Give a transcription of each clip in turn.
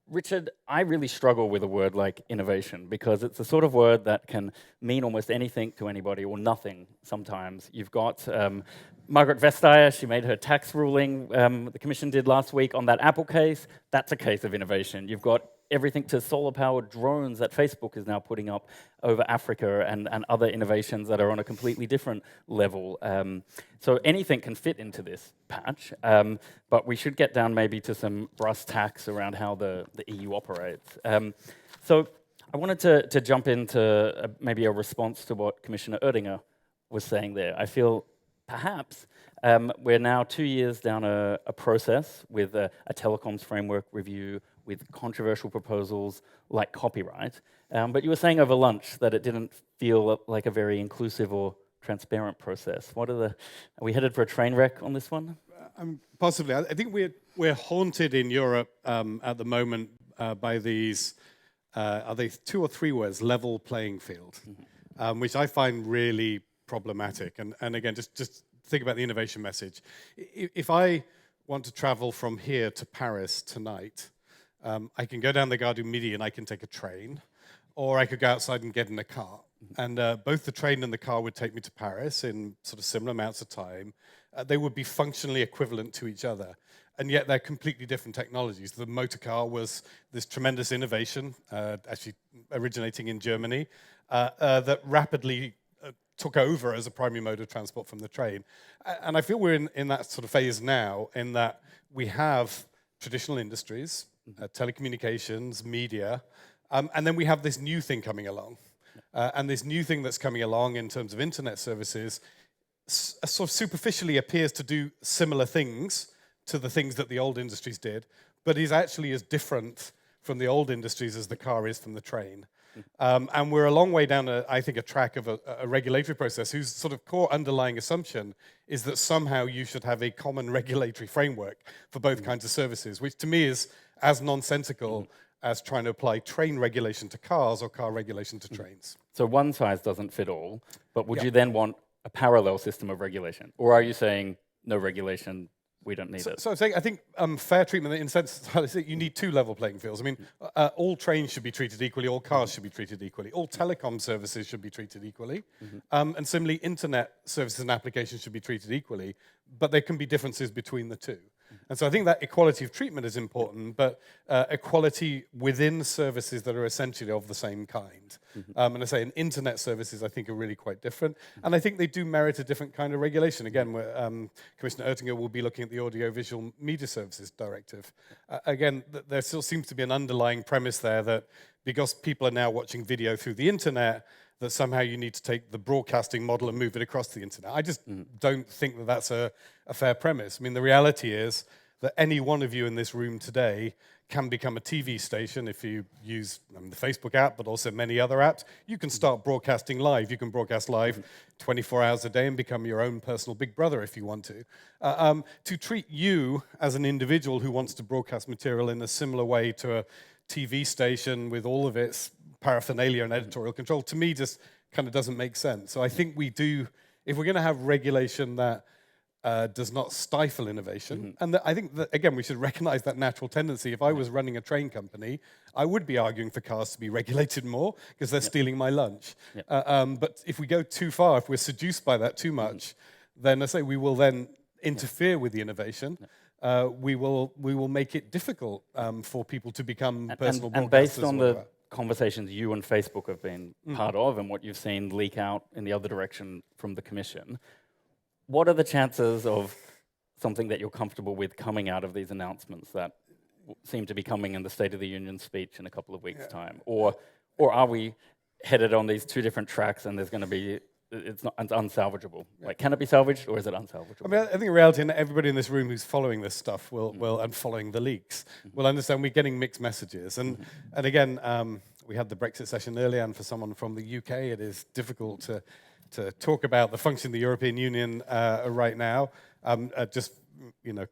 Richard, I really struggle with a word like innovation because it's the sort of word that can mean almost anything to anybody or nothing sometimes. You've got Margaret Vestager, she made her tax ruling, the Commission did last week on that Apple case. That's a case of innovation. You've got everything to solar-powered drones that Facebook is now putting up over Africa and other innovations that are on a completely different level. So anything can fit into this patch, but we should get down maybe to some brass tacks around how the EU operates. So I wanted to jump into maybe a response to what Commissioner Oettinger was saying there. I feel perhaps we're now 2 years down a process with a telecoms framework review, with controversial proposals like copyright. But you were saying over lunch that it didn't feel like a very inclusive or transparent process. Are we headed for a train wreck on this one? Possibly. I think we're haunted in Europe at the moment by these, are they 2 or 3 words, level playing field, which I find really problematic. And again, just think about the innovation message. If I want to travel from here to Paris tonight, I can go down the Gare du Midi and I can take a train, or I could go outside and get in a car. And both the train and the car would take me to Paris in sort of similar amounts of time. They would be functionally equivalent to each other, and yet they're completely different technologies. The motor car was this tremendous innovation, actually originating in Germany, that rapidly took over as a primary mode of transport from the train. And I feel we're in that sort of phase now, in that we have traditional industries, telecommunications, media, and then we have this new thing coming along. And this new thing that's coming along in terms of internet services sort of superficially appears to do similar things to the things that the old industries did, but is actually as different from the old industries as the car is from the train. And we're a long way down, I think, a track of a regulatory process whose sort of core underlying assumption is that somehow you should have a common regulatory framework for both kinds of services, which to me is as nonsensical as trying to apply train regulation to cars or car regulation to trains. So one size doesn't fit all, but would you then want a parallel system of regulation? Or are you saying no regulation, we don't need it? So I'm saying, I think fair treatment, in the sense that you need 2 level playing fields. I mean, all trains should be treated equally, all cars should be treated equally, all telecom services should be treated equally, and similarly, internet services and applications should be treated equally, but there can be differences between the two. And so I think that equality of treatment is important, but equality within services that are essentially of the same kind. And I say, in internet services, I think, are really quite different. And I think they do merit a different kind of regulation. Again, Commissioner Oettinger will be looking at the Audiovisual Media Services Directive. Again, there still seems to be an underlying premise there that because people are now watching video through the internet, that somehow you need to take the broadcasting model and move it across the internet. I just don't think that that's a fair premise. I mean, the reality is that any one of you in this room today can become a TV station if you use the Facebook app, but also many other apps. You can start broadcasting live. You can broadcast live 24 hours a day and become your own personal Big Brother if you want to. To treat you as an individual who wants to broadcast material in a similar way to a TV station with all of its paraphernalia and editorial control, to me, just kind of doesn't make sense. So I think we do, if we're going to have regulation that does not stifle innovation, and I think that, again, we should recognize that natural tendency. If I was running a train company, I would be arguing for cars to be regulated more because they're stealing my lunch. But if we go too far, if we're seduced by that too much, then I say we will then interfere with the innovation. We will make it difficult for people to become personal broadcasters. And based on the conversations you and Facebook have been part of and what you've seen leak out in the other direction from the Commission, what are the chances of something that you're comfortable with coming out of these announcements that seem to be coming in the State of the Union speech in a couple of weeks' time? Or are we headed on these 2 different tracks and there's going to be, it's unsalvageable? Like, can it be salvaged or is it unsalvageable? I mean, I think in reality, and everybody in this room who's following this stuff will and following the leaks, will understand we're getting mixed messages. And again, we had the Brexit session earlier, and for someone from the UK, it is difficult to talk about the function of the European Union right now. Just, kind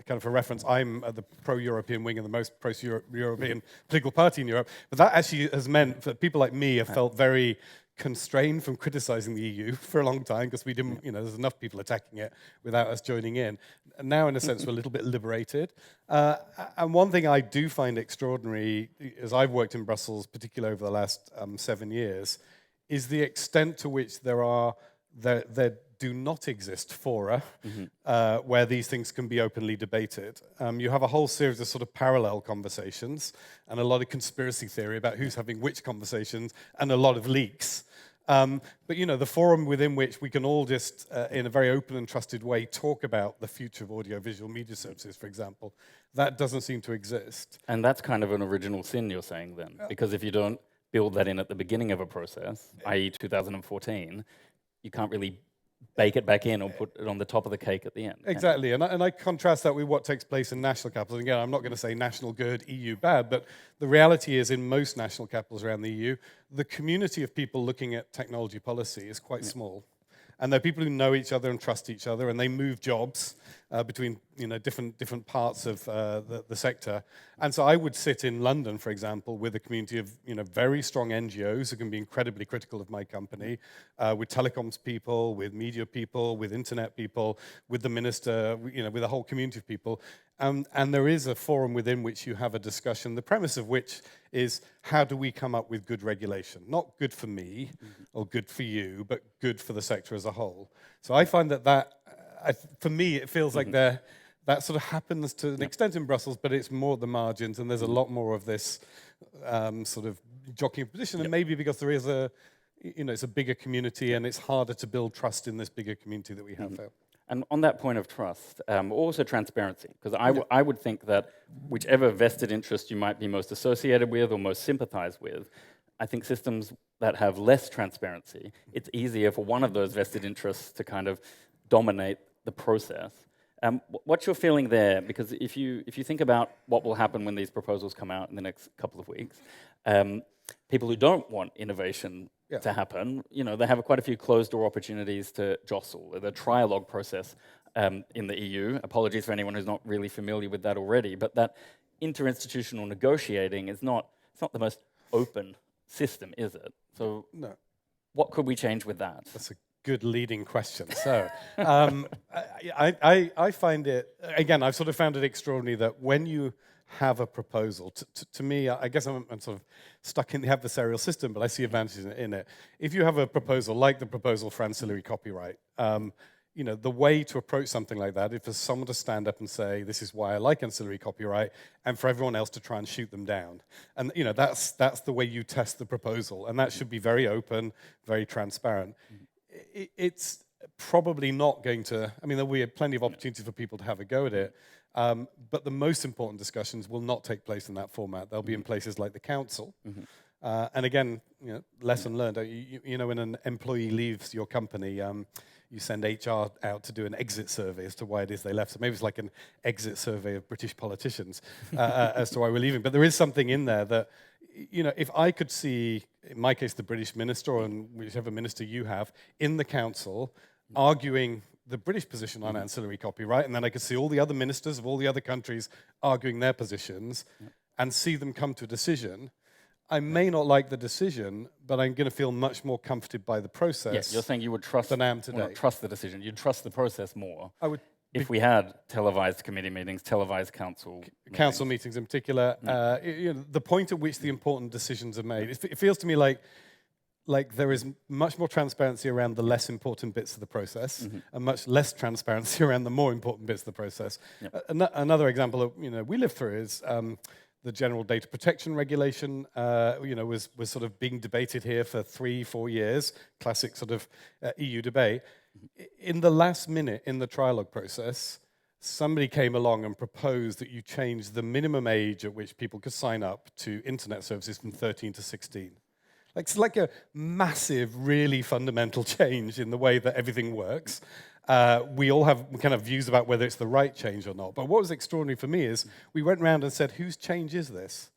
of for reference, I'm at the pro-European wing of the most pro-European political party in Europe. But that actually has meant that people like me have felt very constrained from criticizing the EU for a long time because we didn't, there's enough people attacking it without us joining in. And now, in a sense, we're a little bit liberated. And one thing I do find extraordinary, as I've worked in Brussels, particularly over the last 7 years, is the extent to which there do not exist fora where these things can be openly debated. You have a whole series of sort of parallel conversations and a lot of conspiracy theory about who's having which conversations and a lot of leaks. But the forum within which we can all just, in a very open and trusted way, talk about the future of audiovisual media services, for example, that doesn't seem to exist. And that's kind of an original sin, you're saying then, because if you don't build that in at the beginning of a process, i.e. 2014, you can't really bake it back in or put it on the top of the cake at the end. Exactly, and I contrast that with what takes place in national capitals. Again, I'm not going to say national good, EU bad, but the reality is in most national capitals around the EU, the community of people looking at technology policy is quite small. And they're people who know each other and trust each other, and they move jobs between different parts of the sector. And so I would sit in London, for example, with a community of very strong NGOs who can be incredibly critical of my company, with telecoms people, with media people, with internet people, with the minister, with a whole community of people. And there is a forum within which you have a discussion, the premise of which is how do we come up with good regulation? Not good for me or good for you, but good for the sector as a whole. So I find that for me, it feels like that sort of happens to an extent in Brussels, but it's more at the margins, and there's a lot more of this sort of jockeying position, and maybe because there is it's a bigger community, and it's harder to build trust in this bigger community that we have there. And on that point of trust, also transparency, because I would think that whichever vested interest you might be most associated with or most sympathize with, I think systems that have less transparency, it's easier for one of those vested interests to kind of dominate the process. What's your feeling there? Because if you think about what will happen when these proposals come out in the next couple of weeks, people who don't want innovation to happen, they have quite a few closed-door opportunities to jostle. The trialogue process in the EU, apologies for anyone who's not really familiar with that already, but that interinstitutional negotiating is not the most open system, is it? So no. What could we change with that? That's a good leading question. So I find it, again, I've sort of found it extraordinary that when you have a proposal, to me, I guess I'm sort of stuck in the adversarial system, but I see advantages in it. If you have a proposal like the proposal for ancillary copyright, the way to approach something like that is for someone to stand up and say, this is why I like ancillary copyright, and for everyone else to try and shoot them down. And that's the way you test the proposal, and that should be very open, very transparent. It's probably not going to, there'll be plenty of opportunities for people to have a go at it, but the most important discussions will not take place in that format. They'll be in places like the council. And again, lesson learned, when an employee leaves your company, you send HR out to do an exit survey as to why it is they left. So maybe it's like an exit survey of British politicians as to why we're leaving. But there is something in there that, if I could see, in my case, the British minister, or whichever minister you have, in the council, arguing the British position on ancillary copyright, and then I could see all the other ministers of all the other countries arguing their positions, and see them come to a decision, I may not like the decision, but I'm going to feel much more comforted by the process. Yes, you're saying you would trust than I am today. Not trust the decision. You'd trust the process more. I would. If we had televised committee meetings, televised council meetings in particular, the point at which the important decisions are made, it feels to me like there is much more transparency around the less important bits of the process, and much less transparency around the more important bits of the process. Another example of we live through is the General Data Protection Regulation. Was sort of being debated here for 3-4 years. Classic sort of EU debate. In the last minute in the trialogue process, somebody came along and proposed that you change the minimum age at which people could sign up to internet services from 13 to 16. It's like a massive, really fundamental change in the way that everything works. We all have kind of views about whether it's the right change or not. But what was extraordinary for me is we went around and said, whose change is this?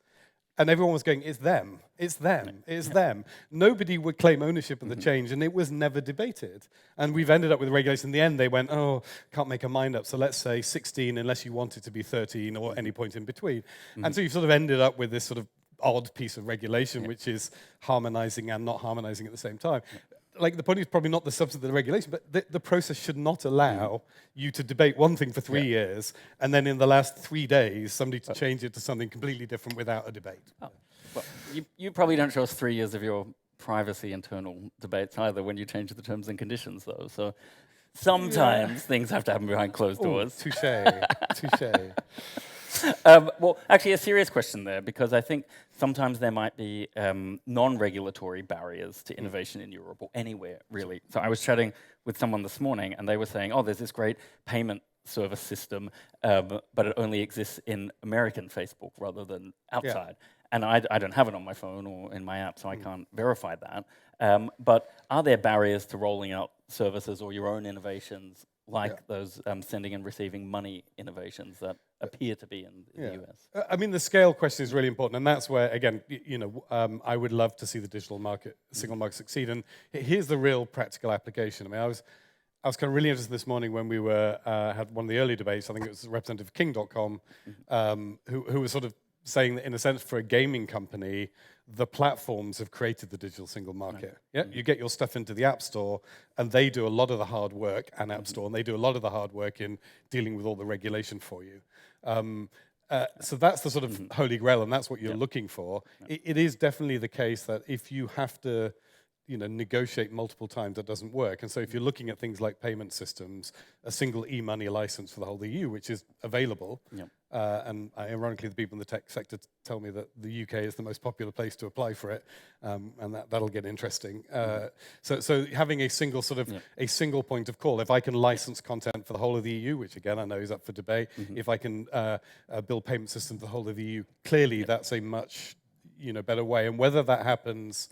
And everyone was going, it's them, it's them, it's them. Nobody would claim ownership of the change, and it was never debated. And we've ended up with regulation. In the end, they went, can't make a mind up, so let's say 16 unless you want it to be 13 or any point in between. And so you've sort of ended up with this sort of odd piece of regulation, which is harmonizing and not harmonizing at the same time. Like, the point is probably not the substance of the regulation, but the process should not allow you to debate one thing for 3 years, and then in the last 3 days, somebody to change it to something completely different without a debate. Oh. Well, you probably don't show us 3 years of your privacy internal debates either when you change the terms and conditions, though. So sometimes things have to happen behind closed doors. Touche, touche. Well, actually, a serious question there, because I think sometimes there might be non-regulatory barriers to innovation in Europe or anywhere, really. So I was chatting with someone this morning, and they were saying, oh, there's this great payment service system, but it only exists in American Facebook rather than outside. And I don't have it on my phone or in my app, so I can't verify that. But are there barriers to rolling out services or your own innovations like those sending and receiving money innovations that appear to be in the US? I mean, the scale question is really important, and that's where, again, I would love to see the digital market, single market succeed. And here's the real practical application. I mean, I was kind of really interested this morning when we had one of the early debates. I think it was Representative King.com, who was sort of saying that, in a sense, for a gaming company, the platforms have created the digital single market. Yeah, you get your stuff into the App Store, and they do a lot of the hard work, and App Store, and they do a lot of the hard work in dealing with all the regulation for you. So that's the sort of holy grail, and that's what you're looking for. It is definitely the case that if you have to negotiate multiple times, that doesn't work. And so if you're looking at things like payment systems, a single e-money license for the whole EU, which is available, and ironically, the people in the tech sector tell me that the UK is the most popular place to apply for it, and that'll get interesting. So having a single a single point of call, if I can license content for the whole of the EU, which again I know is up for debate, if I can build payment systems for the whole of the EU, clearly that's a much better way. And whether that happens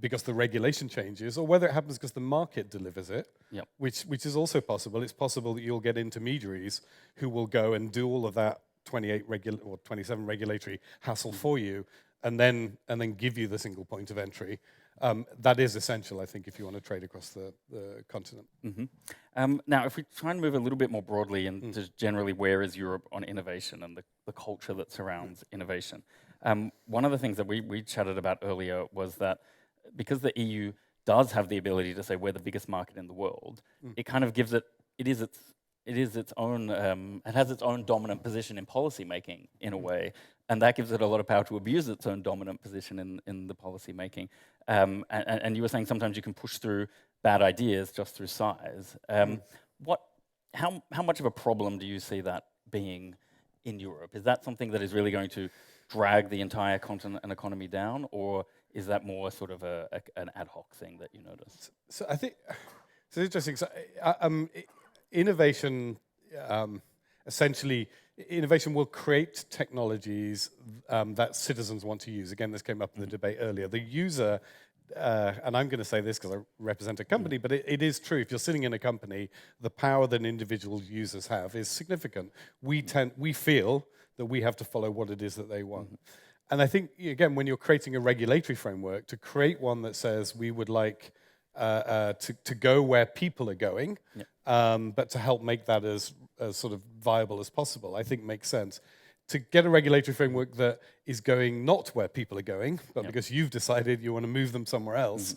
because the regulation changes, or whether it happens because the market delivers it, which is also possible. It's possible that you'll get intermediaries who will go and do all of that 28 or 27 regulatory hassle for you, and then give you the single point of entry. That is essential, I think, if you want to trade across the continent. Now, if we try and move a little bit more broadly into generally where is Europe on innovation and the culture that surrounds innovation. One of the things that we chatted about earlier was that because the EU does have the ability to say we're the biggest market in the world, it kind of gives it has its own dominant position in policy making in a way, and that gives it a lot of power to abuse its own dominant position in the policy making. And you were saying sometimes you can push through bad ideas just through size. How much of a problem do you see that being in Europe? Is that something that is really going to drag the entire continent and economy down, or is that more sort of an ad hoc thing that you notice? So I think it's interesting. So, innovation, essentially, innovation will create technologies that citizens want to use. Again, this came up in the debate earlier. The user, and I'm going to say this because I represent a company, but it is true. If you're sitting in a company, the power that individual users have is significant. We feel that we have to follow what it is that they want. And I think, again, when you're creating a regulatory framework, to create one that says we would like to go where people are going, but to help make that as sort of viable as possible, I think makes sense. To get a regulatory framework that is going not where people are going, but because you've decided you want to move them somewhere else,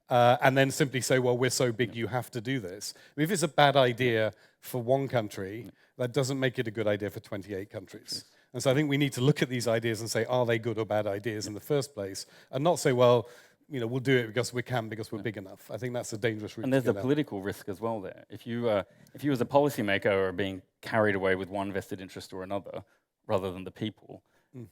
and then simply say, well, we're so big, you have to do this. I mean, if it's a bad idea for one country, that doesn't make it a good idea for 28 countries. And so I think we need to look at these ideas and say, are they good or bad ideas in the first place? And not say, well, we'll do it because we can, because we're big enough. I think that's a dangerous route. And there's a political risk as well there. If you as a policymaker are being carried away with one vested interest or another, rather than the people,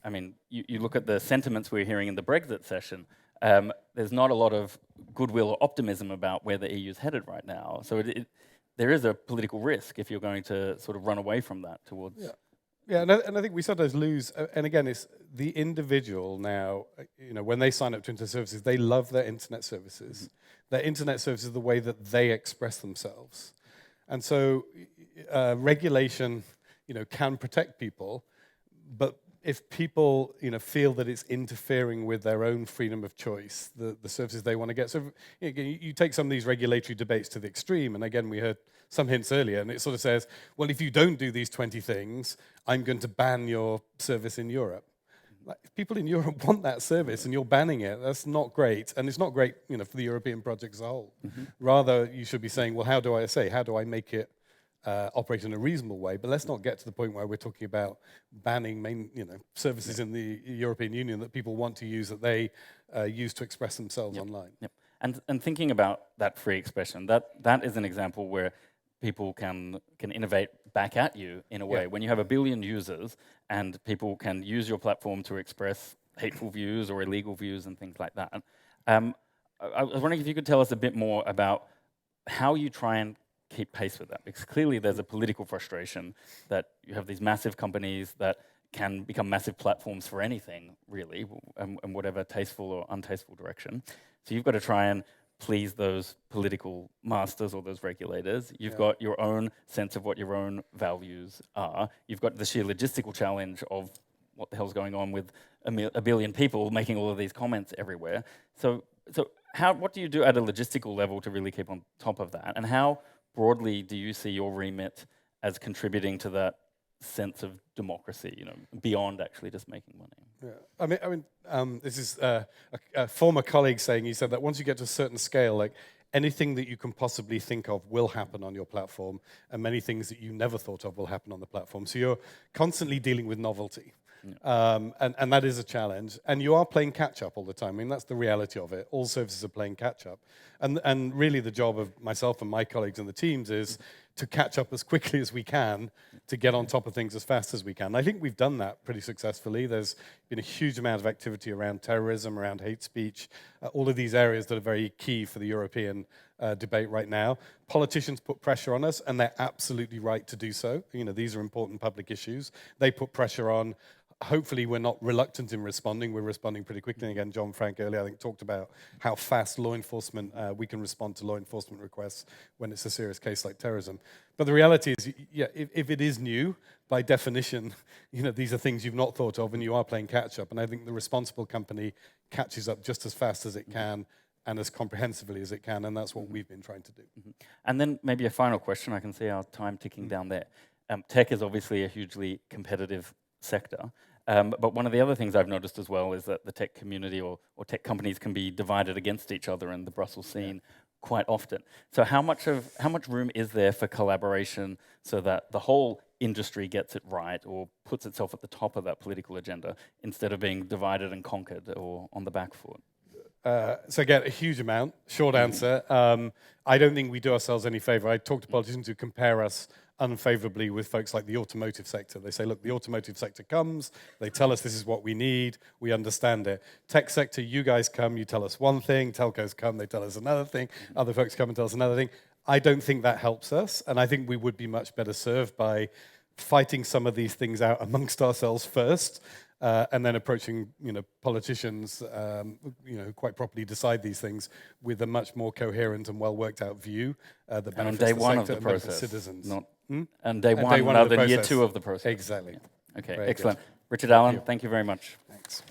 I mean, you look at the sentiments we're hearing in the Brexit session, there's not a lot of goodwill or optimism about where the EU's headed right now. So there is a political risk if you're going to sort of run away from that towards... Yeah, and I think we sometimes lose, and again, it's the individual now, when they sign up to internet services, they love their internet services. Their internet services are the way that they express themselves. And so regulation, can protect people, but if people, feel that it's interfering with their own freedom of choice, the services they want to get. So you take some of these regulatory debates to the extreme, and again, we heard some hints earlier, and it sort of says, well, if you don't do these 20 things, I'm going to ban your service in Europe. like, if people in Europe want that service and you're banning it, that's not great. And it's not great, for the European project as a whole. Rather, you should be saying, well, how do I make it operate in a reasonable way? But let's not get to the point where we're talking about banning services in the European Union that people want to use, that they use to express themselves online. Yep. And thinking about that free expression, that is an example where people can innovate back at you in a way. When you have 1 billion users and people can use your platform to express hateful views or illegal views and things like that. I was wondering if you could tell us a bit more about how you try and keep pace with that, because clearly there's a political frustration that you have these massive companies that can become massive platforms for anything, really, and whatever tasteful or untasteful direction. So you've got to try and please those political masters or those regulators. You've got your own sense of what your own values are. You've got the sheer logistical challenge of what the hell's going on with a billion people making all of these comments everywhere. So what do you do at a logistical level to really keep on top of that? And how broadly do you see your remit as contributing to that sense of democracy, beyond actually just making money? Yeah, I mean, this is a former colleague saying, he said that once you get to a certain scale, like anything that you can possibly think of will happen on your platform, and many things that you never thought of will happen on the platform. So you're constantly dealing with novelty. And that is a challenge. And you are playing catch-up all the time. I mean, that's the reality of it. All services are playing catch-up. And really the job of myself and my colleagues and the teams is to catch up as quickly as we can, to get on top of things as fast as we can. I think we've done that pretty successfully. There's been a huge amount of activity around terrorism, around hate speech, all of these areas that are very key for the European debate right now. Politicians put pressure on us, and they're absolutely right to do so. These are important public issues. They put pressure on. Hopefully we're not reluctant in responding. We're responding pretty quickly. And again, John Frank earlier, I think, talked about how fast law enforcement, we can respond to law enforcement requests when it's a serious case like terrorism. But the reality is, if it is new, by definition, these are things you've not thought of, and you are playing catch up. And I think the responsible company catches up just as fast as it can and as comprehensively as it can, and that's what we've been trying to do. And then maybe a final question. I can see our time ticking down there. Tech is obviously a hugely competitive sector. But one of the other things I've noticed as well is that the tech community or tech companies can be divided against each other in the Brussels scene quite often. So how much room is there for collaboration so that the whole industry gets it right or puts itself at the top of that political agenda instead of being divided and conquered or on the back foot? So again, a huge amount. Short answer. I don't think we do ourselves any favor. I talk to politicians who compare us unfavorably with folks like the automotive sector. They say, look, the automotive sector comes, they tell us this is what we need, we understand it. Tech sector, you guys come, you tell us one thing, telcos come, they tell us another thing, other folks come and tell us another thing. I don't think that helps us, and I think we would be much better served by fighting some of these things out amongst ourselves first, and then approaching politicians who quite properly decide these things with a much more coherent and well worked out view that benefits day the one sector of the and process, citizens. And day one rather than year two of the process. Exactly. Yeah. Okay, Very excellent. good. Richard, Allan, thank you very much. Thanks.